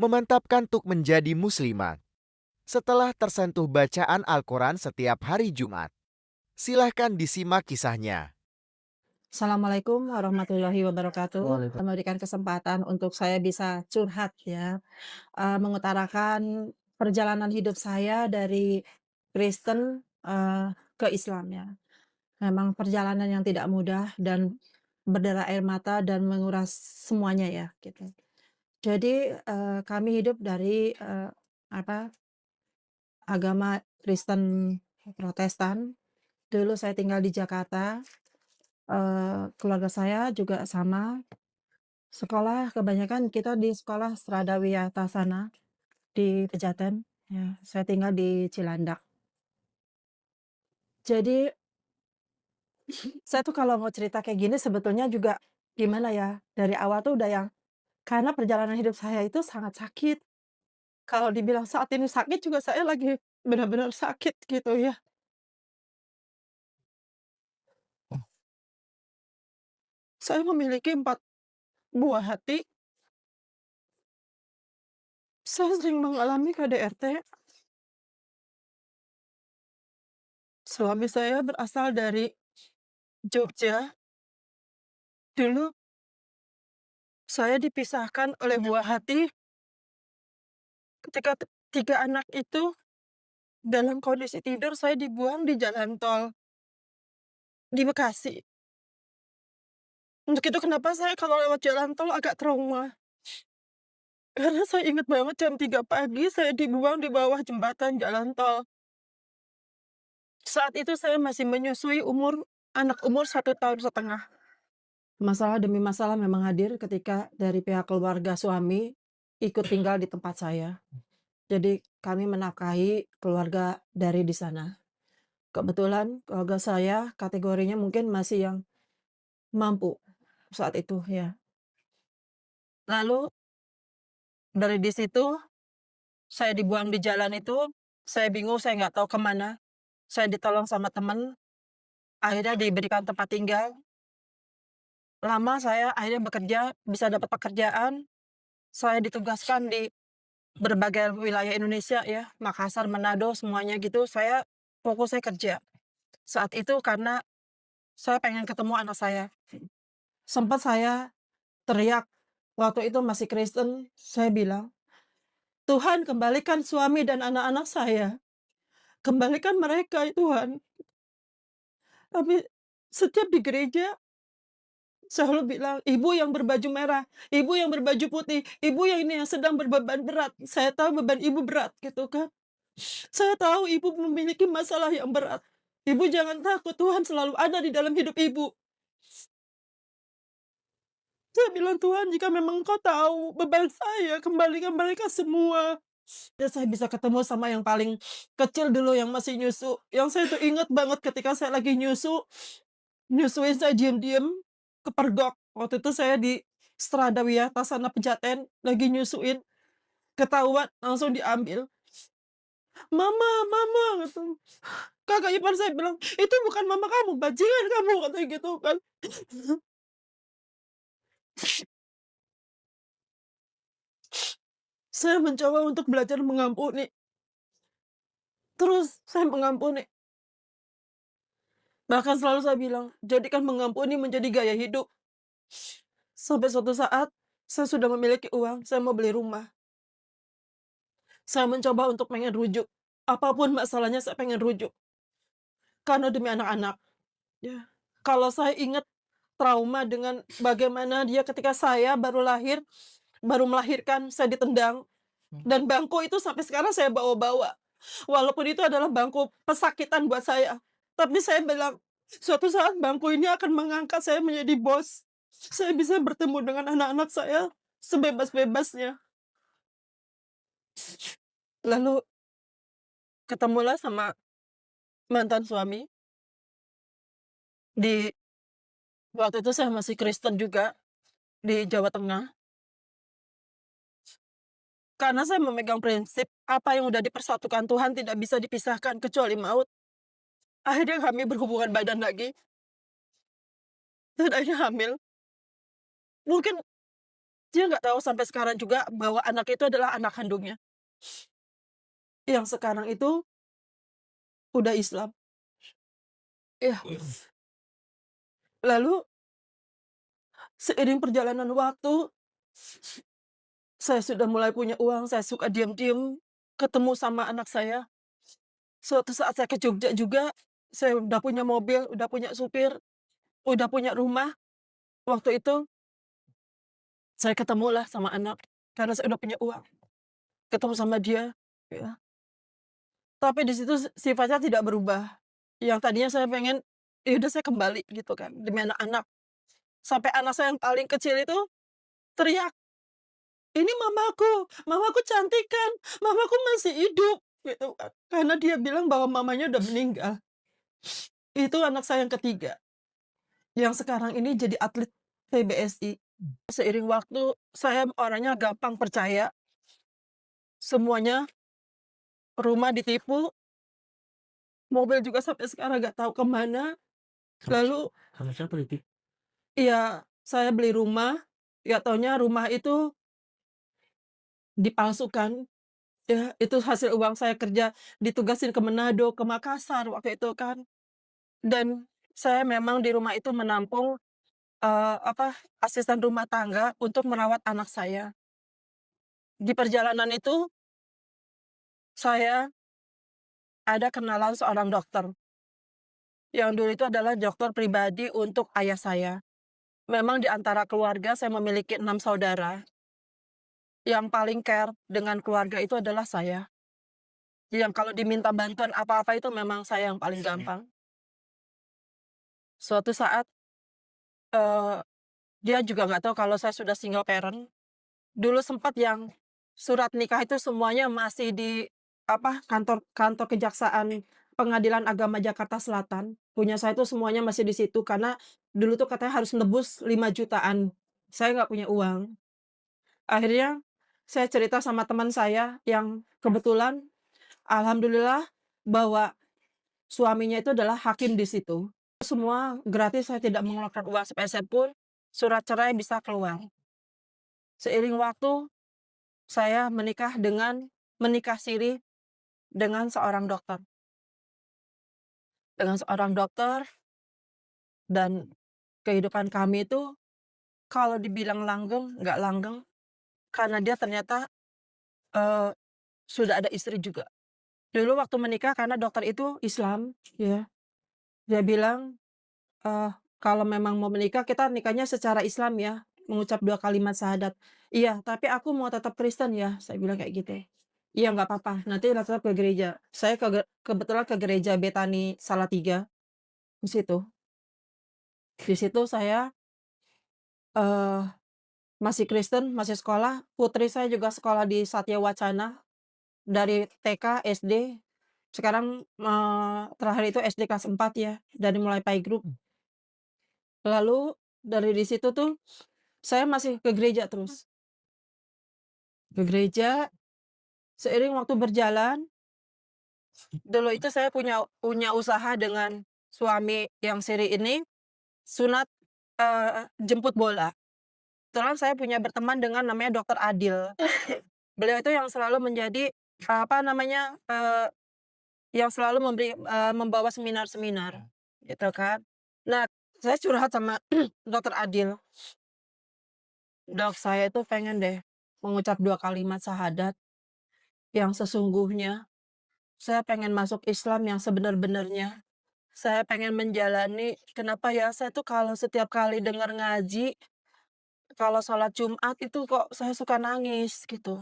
memantapkan untuk menjadi muslimat setelah tersentuh bacaan Al-Quran setiap hari Jumat. Silahkan disimak kisahnya. Assalamualaikum warahmatullahi wabarakatuh. Waalaikum Memberikan kesempatan untuk saya bisa curhat ya, mengutarakan perjalanan hidup saya dari Kristen, ke Islam ya. Memang perjalanan yang tidak mudah dan berdarah air mata dan menguras semuanya ya, gitu. Jadi, kami hidup dari, agama Kristen Protestan. Dulu saya tinggal di Jakarta, keluarga saya juga sama. Sekolah kebanyakan kita di sekolah Strada Tasana di Pejaten, ya, saya tinggal di Cilandak. Jadi, saya tuh kalau mau cerita kayak gini sebetulnya juga gimana ya, dari awal tuh udah yang karena perjalanan hidup saya itu sangat sakit. Kalau dibilang saat ini sakit juga saya lagi benar-benar sakit gitu ya. Saya memiliki 4 buah hati, saya sering mengalami KDRT, suami saya berasal dari Jogja. Dulu saya dipisahkan oleh buah hati ketika 3 anak itu dalam kondisi tidur saya dibuang di jalan tol di Bekasi. Untuk itu kenapa saya kalau lewat jalan tol agak trauma, karena saya ingat banget jam 3 pagi saya dibuang di bawah jembatan jalan tol. Saat itu saya masih menyusui anak umur 1,5 tahun. Masalah demi masalah memang hadir ketika dari pihak keluarga suami ikut tinggal di tempat saya. Jadi kami menafkahi keluarga dari di sana. Kebetulan keluarga saya kategorinya mungkin masih yang mampu saat itu ya. Lalu dari di situ saya dibuang di jalan itu, saya bingung saya nggak tahu kemana. Saya ditolong sama teman, akhirnya diberikan tempat tinggal. Lama saya akhirnya bekerja, bisa dapat pekerjaan, saya ditugaskan di berbagai wilayah Indonesia ya, Makassar, Manado, semuanya gitu, fokus saya kerja. Saat itu karena saya pengen ketemu anak saya. Sempat saya teriak, waktu itu masih Kristen, saya bilang, "Tuhan kembalikan suami dan anak-anak saya, kembalikan mereka ya Tuhan." Tapi setiap di gereja selalu bilang, "Ibu yang berbaju merah, ibu yang berbaju putih, ibu yang ini yang sedang berbeban berat." Saya tahu beban ibu berat gitu kan. Saya tahu ibu memiliki masalah yang berat. Ibu jangan takut, Tuhan selalu ada di dalam hidup ibu. Saya bilang, "Tuhan, jika memang Engkau tahu beban saya, kembalikan mereka semua." Dan saya bisa ketemu sama yang paling kecil dulu yang masih nyusu, yang saya tuh inget banget ketika saya lagi nyusuin saya diem-diem, kepergok. Waktu itu saya di Strada Tasana Pejaten, lagi nyusuin, ketahuan langsung diambil. "Mama mama," gitu. Kakak ipar saya bilang, "Itu bukan mama kamu, bajingan kamu," katanya gitu kan. Saya mencoba untuk belajar mengampuni, terus saya mengampuni. Bahkan selalu saya bilang, jadikan mengampuni menjadi gaya hidup. Sampai suatu saat, saya sudah memiliki uang, saya mau beli rumah. Saya mencoba untuk pengen rujuk. Apapun masalahnya saya pengen rujuk. Karena demi anak-anak, ya. Kalau saya ingat trauma dengan bagaimana dia ketika saya baru lahir, baru melahirkan, saya ditendang, dan bangku itu sampai sekarang saya bawa-bawa. Walaupun itu adalah bangku pesakitan buat saya, tapi saya bilang, suatu saat bangku ini akan mengangkat saya menjadi bos. Saya bisa bertemu dengan anak-anak saya sebebas-bebasnya. Lalu ketemulah sama mantan suami, di waktu itu saya masih Kristen juga, di Jawa Tengah. Karena saya memegang prinsip, apa yang udah dipersatukan Tuhan tidak bisa dipisahkan kecuali maut. Akhirnya kami berhubungan badan lagi, dan akhirnya hamil. Mungkin Dia nggak tahu sampai sekarang juga bahwa anak itu adalah anak kandungnya, yang sekarang itu udah Islam. Iya. Lalu seiring perjalanan waktu, saya sudah mulai punya uang, saya suka diam-diam ketemu sama anak saya. Suatu saat saya ke Jogja juga, saya udah punya mobil, udah punya supir, udah punya rumah. Waktu itu saya ketemulah sama anak, karena saya udah punya uang, ketemu sama dia, ya. Tapi di situ sifatnya tidak berubah. Yang tadinya saya pengen, ya udah saya kembali gitu kan, demi anak-anak. Sampai anak saya yang paling kecil itu teriak, "Ini mamaku cantik kan, mamaku masih hidup," gitu kan. Karena dia bilang bahwa mamanya udah meninggal. Itu anak saya yang ketiga, yang sekarang ini jadi atlet PBSI. Seiring waktu, saya orangnya gampang percaya, semuanya, rumah ditipu, mobil juga sampai sekarang nggak tahu ke mana. Sama si Lalu sama siapa itu? iya, saya beli rumah, nggak taunya rumah itu dipalsukan, ya, itu hasil uang saya kerja, ditugasin ke Manado, ke Makassar waktu itu kan. Dan saya memang di rumah itu menampung, asisten rumah tangga untuk merawat anak saya. Di perjalanan itu, saya ada kenalan seorang dokter, yang dulu itu adalah dokter pribadi untuk ayah saya. Memang di antara keluarga saya memiliki 6 saudara, yang paling care dengan keluarga itu adalah saya. Yang kalau diminta bantuan apa-apa itu memang saya yang paling gampang. Suatu saat, eee, dia juga nggak tahu kalau saya sudah single parent. Dulu sempat yang surat nikah itu semuanya masih di, kantor kantor kejaksaan Pengadilan Agama Jakarta Selatan. Punya saya itu semuanya masih di situ, karena dulu tuh katanya harus nebus 5 jutaan. Saya nggak punya uang. Akhirnya saya cerita sama teman saya yang kebetulan alhamdulillah bahwa suaminya itu adalah hakim di situ. Semua gratis, saya tidak mengeluarkan uang sepeser pun, surat cerai bisa keluar. Seiring waktu, saya menikah siri dengan seorang dokter. Dengan seorang dokter, dan kehidupan kami itu kalau dibilang langgeng, nggak langgeng, karena dia ternyata, eee, sudah ada istri juga. Dulu waktu menikah karena dokter itu Islam, ya, dia bilang, eee, "Kalau memang mau menikah, kita nikahnya secara Islam ya, mengucap 2 kalimat syahadat." "Iya, tapi aku mau tetap Kristen ya," saya bilang kayak gitu. "Iya, nggak apa-apa, nanti tetap ke gereja." Saya kebetulan ke gereja Betani Salatiga, di situ. Di situ saya, eee, masih Kristen, masih sekolah, putri saya juga sekolah di Satya Wacana, dari TK, SD, sekarang, terakhir itu SD kelas 4 ya, dari mulai playgroup. Lalu dari di situ tuh, saya masih ke gereja terus, ke gereja, seiring waktu berjalan, dulu itu saya punya punya usaha dengan suami yang siri ini, sunat, jemput bola. Kebetulan saya punya berteman dengan namanya Dokter Adil. Beliau itu yang selalu menjadi, yang selalu membawa seminar-seminar, gitu kan. Nah, saya curhat sama Dokter Adil, "Dok, saya itu pengen deh mengucap 2 kalimat syahadat yang sesungguhnya. Saya pengen masuk Islam yang sebenar-benarnya. Saya pengen menjalani, kenapa ya, saya tuh kalau setiap kali dengar ngaji, kalau sholat Jumat itu kok saya suka nangis," gitu.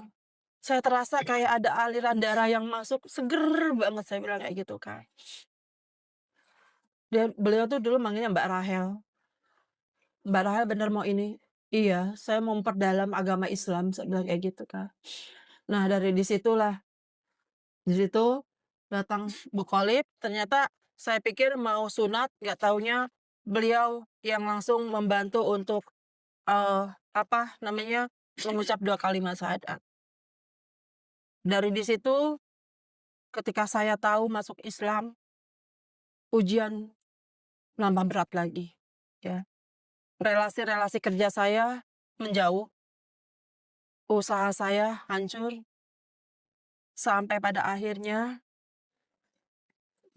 "Saya terasa kayak ada aliran darah yang masuk, seger banget," saya bilang kayak gitu kan. Beliau tuh dulu manggilnya Mbak Rahel. "Mbak Rahel bener mau ini?" "Iya, saya mau memperdalam agama Islam," saya bilang kayak gitu kan. Nah, dari di situ datang Bukolib, ternyata saya pikir mau sunat, nggak taunya beliau yang langsung membantu untuk, eee, mengucap 2 kalimat syahadat. Dari di situ, ketika saya tahu masuk Islam, ujian nambah berat lagi, ya. Relasi-relasi kerja saya menjauh, usaha saya hancur, sampai pada akhirnya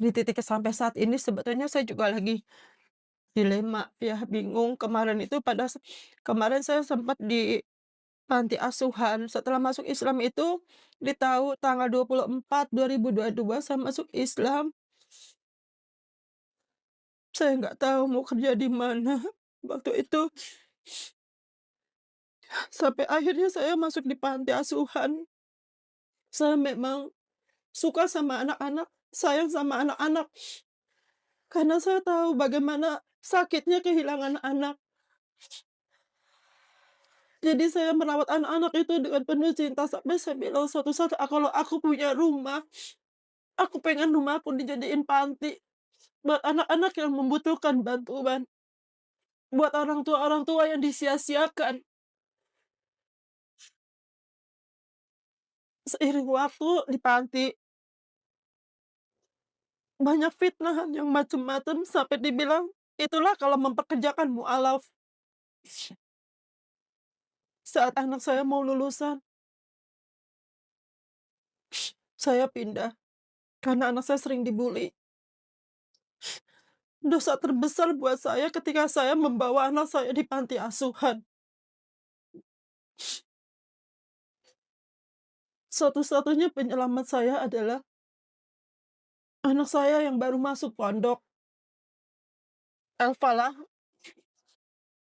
di titik sampai saat ini sebetulnya saya juga lagi dilema ya, bingung. Kemarin saya sempat di panti asuhan, setelah masuk Islam itu di tanggal 24 2022 saya masuk Islam, saya nggak tahu mau kerja di mana. Waktu itu sampai akhirnya saya masuk di panti asuhan. Saya memang suka sama anak-anak, sayang sama anak-anak, karena saya tahu bagaimana sakitnya kehilangan anak. Jadi saya merawat anak-anak itu dengan penuh cinta sampai saya bilang suatu saat, kalau aku punya rumah, aku pengen rumahku dijadiin panti buat anak-anak yang membutuhkan bantuan, buat orang tua yang disia-siakan. Seiring waktu di panti, banyak fitnah yang macem-macem sampai dibilang, itulah kalau mempekerjakan mualaf. Saat anak saya mau lulusan, saya pindah karena anak saya sering dibully. Dosa terbesar buat saya ketika saya membawa anak saya di panti asuhan. Satu-satunya penyelamat saya adalah anak saya yang baru masuk pondok, Al-Falah,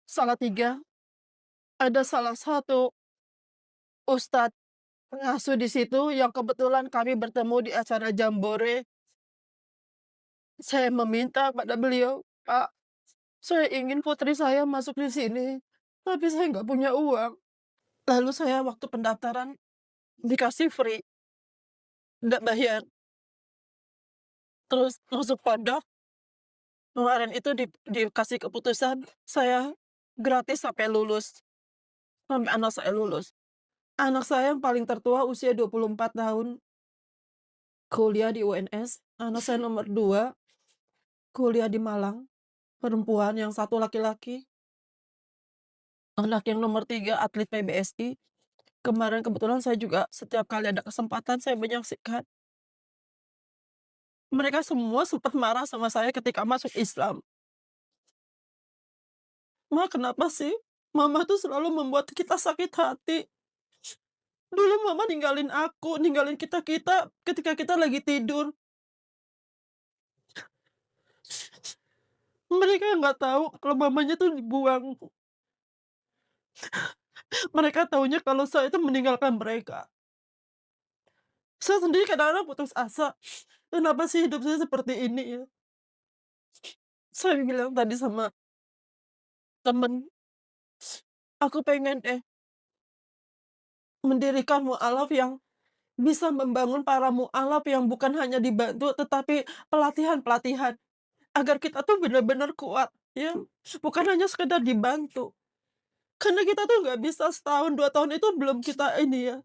Salatiga. Ada salah satu ustadz pengasuh di situ yang kebetulan kami bertemu di acara jambore. Saya meminta pada beliau, "Pak, saya ingin putri saya masuk di sini, tapi saya nggak punya uang." Lalu saya waktu pendaftaran dikasih free, nggak bayar. Terus masuk pondok, kemarin itu dikasih keputusan saya gratis sampai lulus, sampai anak saya lulus. Anak saya yang paling tertua usia 24 tahun, kuliah di UNS. Anak saya nomor 2 kuliah di Malang, perempuan, yang satu laki-laki. Anak yang nomor 3 atlet PBSI. Kemarin kebetulan saya juga setiap kali ada kesempatan saya menyaksikan. Mereka semua sempat marah sama saya ketika masuk Islam. "Ma, kenapa sih Mama tuh selalu membuat kita sakit hati? Dulu Mama ninggalin aku, ninggalin kita-kita ketika kita lagi tidur." Mereka nggak tahu kalau mamanya tuh dibuang. Mereka taunya kalau saya itu meninggalkan mereka. Saya sendiri kadang-kadang putus asa, kenapa sih hidup saya seperti ini ya? Saya bilang tadi sama temen, "Aku pengen deh mendirikan mualaf yang bisa membangun para mualaf yang bukan hanya dibantu, tetapi pelatihan-pelatihan, agar kita tuh benar-benar kuat, ya, bukan hanya sekedar dibantu." Karena kita tuh nggak bisa setahun, 2 tahun itu belum kita ini ya,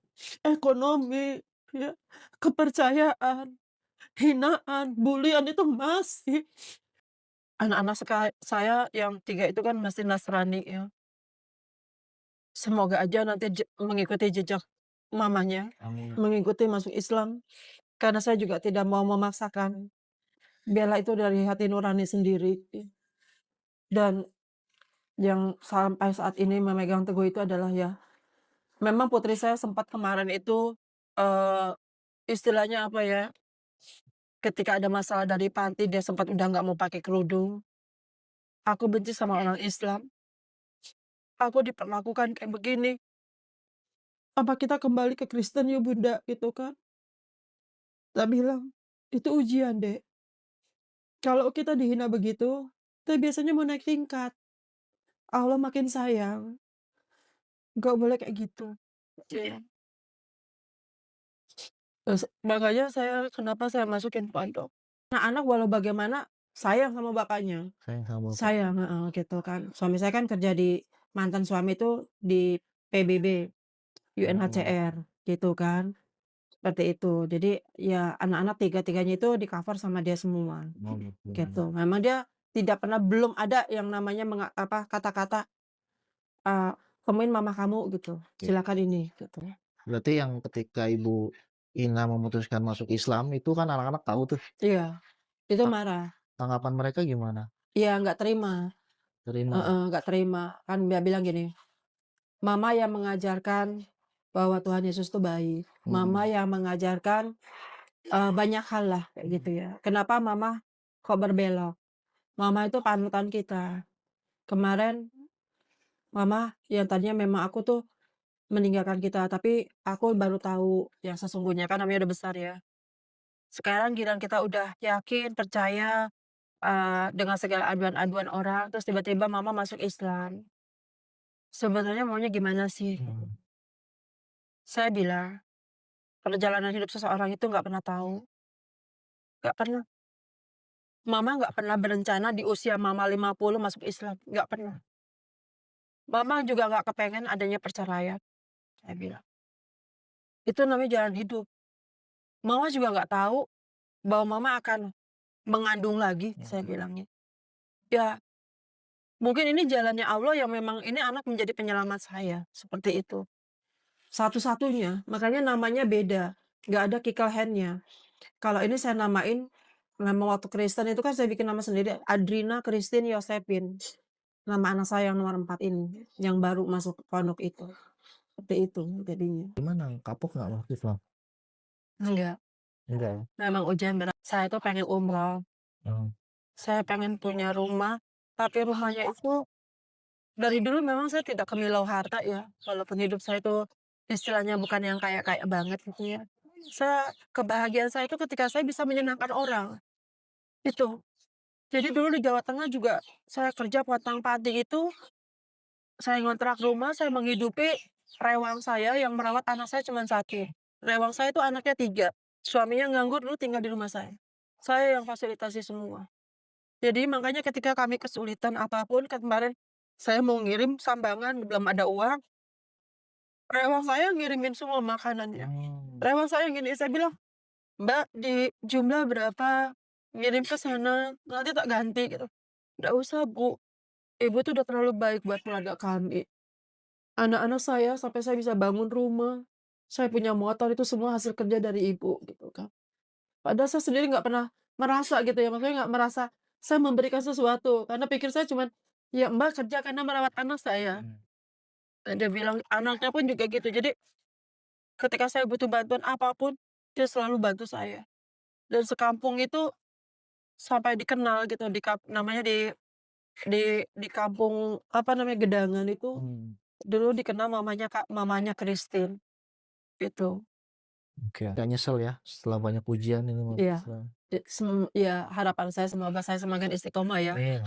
ekonomi, ya, kepercayaan, hinaan, bulian itu masih. Anak-anak saya yang 3 itu kan masih Nasrani ya. Semoga aja nanti mengikuti jejak mamanya, Amin. mengikuti masuk Islam, karena saya juga tidak mau memaksakan. Bella itu dari hati nurani sendiri, dan yang sampai saat ini memegang teguh itu adalah ya, memang putri saya sempat kemarin itu, eee, istilahnya apa ya, ketika ada masalah dari panti dia sempat udah nggak mau pakai kerudung. "Aku benci sama orang Islam, aku diperlakukan kayak begini, apa kita kembali ke Kristen yuk Bunda?" Gitu kan. Tak bilang, "Itu ujian, Dek. Kalau kita dihina begitu, kita biasanya mau naik tingkat. Allah makin sayang, nggak boleh kayak gitu." Iya. Makanya kenapa saya masukin pondok. Anak-anak walau bagaimana sayang sama bapaknya, Sayang sama bapak. sayang, heeh, gitu kan. Suami saya kan kerja mantan suami itu di PBB, Oh, UNHCR, gitu kan. Seperti itu. Jadi ya anak-anak tiga-tiganya itu di-cover sama dia semua, oh gitu. gitu. Memang dia tidak pernah, belum ada yang namanya kata-kata, temuin mama kamu gitu, Oke. silakan ini gitu. Berarti yang ketika Ibu Ina memutuskan masuk Islam itu kan anak-anak tahu tuh, Iya, itu ta marah. tanggapan mereka gimana? Iya, nggak terima, Terima? heeh, nggak terima. Kan dia bilang gini, "Mama yang mengajarkan bahwa Tuhan Yesus itu baik. Mama Mhm. yang mengajarkan, banyak hal lah," kayak gitu ya. "Kenapa Mama kok berbelok? Mama itu panutan kita. Kemarin Mama yang tadinya memang aku tuh meninggalkan kita, tapi aku baru tahu yang sesungguhnya," kan namanya udah besar ya. "Sekarang giliran kita udah yakin, percaya, dengan segala aduan-aduan orang, terus tiba-tiba Mama masuk Islam. Sebenarnya maunya gimana sih?" Mmm. Saya bilang, perjalanan hidup seseorang itu nggak pernah tahu, nggak pernah. Mama nggak pernah berencana di usia Mama 50 masuk Islam, nggak pernah. Mama juga nggak kepengen adanya perceraian, saya bilang. Itu namanya jalan hidup. Mama juga nggak tahu bahwa Mama akan mengandung lagi, saya Mhm. bilangnya. Ya, mungkin ini jalannya Allah yang memang ini anak menjadi penyelamat saya, seperti itu. Satu-satunya, makanya namanya beda, nggak ada kickle hand-nya. Kalau ini saya namain, nama waktu Kristen itu kan saya bikin nama sendiri, Adrina Christine Yosephine. Nama anak saya yang nomor 4 ini, yang baru masuk pondok itu. Seperti itu jadinya. Gimana, kapok nggak masuk Islam? Enggak, Enggak ya? memang ujian berat. Saya tuh pengen umroh, Oh. saya pengen punya rumah, tapi rumahnya itu dari dulu memang saya tidak kemilau harta ya, walaupun hidup saya itu istilahnya bukan yang kaya-kaya banget gitu ya. Kebahagiaan saya itu ketika saya bisa menyenangkan orang, itu. Jadi dulu di Jawa Tengah juga saya kerja pontang-panting itu, saya ngontrak rumah, saya menghidupi rewang saya yang merawat anak saya cuma satu. Rewang saya itu anaknya 3, suaminya nganggur dulu tinggal di rumah saya. Saya yang fasilitasi semua. Jadi makanya ketika kami kesulitan apapun kemarin saya mau ngirim sambangan belum ada uang, rewang saya ngirimin semua makanannya. Mmm. Rewang saya gini, saya bilang, "Mbak, di jumlah berapa? Ngirim ke sana, nanti tak ganti," gitu. "Nggak usah, Bu, Ibu tuh udah terlalu baik buat keluarga kami. Anak-anak saya sampai saya bisa bangun rumah, saya punya motor itu semua hasil kerja dari Ibu," gitu kan. Padahal saya sendiri nggak pernah merasa gitu ya, maksudnya nggak merasa saya memberikan sesuatu, karena pikir saya cuman, ya Mbak kerja karena merawat anak saya. Mhm. Dan dia bilang anaknya pun juga gitu. Jadi ketika saya butuh bantuan apapun, dia selalu bantu saya. Dan sekampung itu sampai dikenal gitu namanya di kampung, apa namanya, Gedangan itu, Mmm. dulu dikenal mamanya Christine, gitu. Oke. Nggak nyesel ya setelah banyak ujian ini masuk Iya, Islam? iya harapan saya semoga saya semakin istiqomah ya. Amin.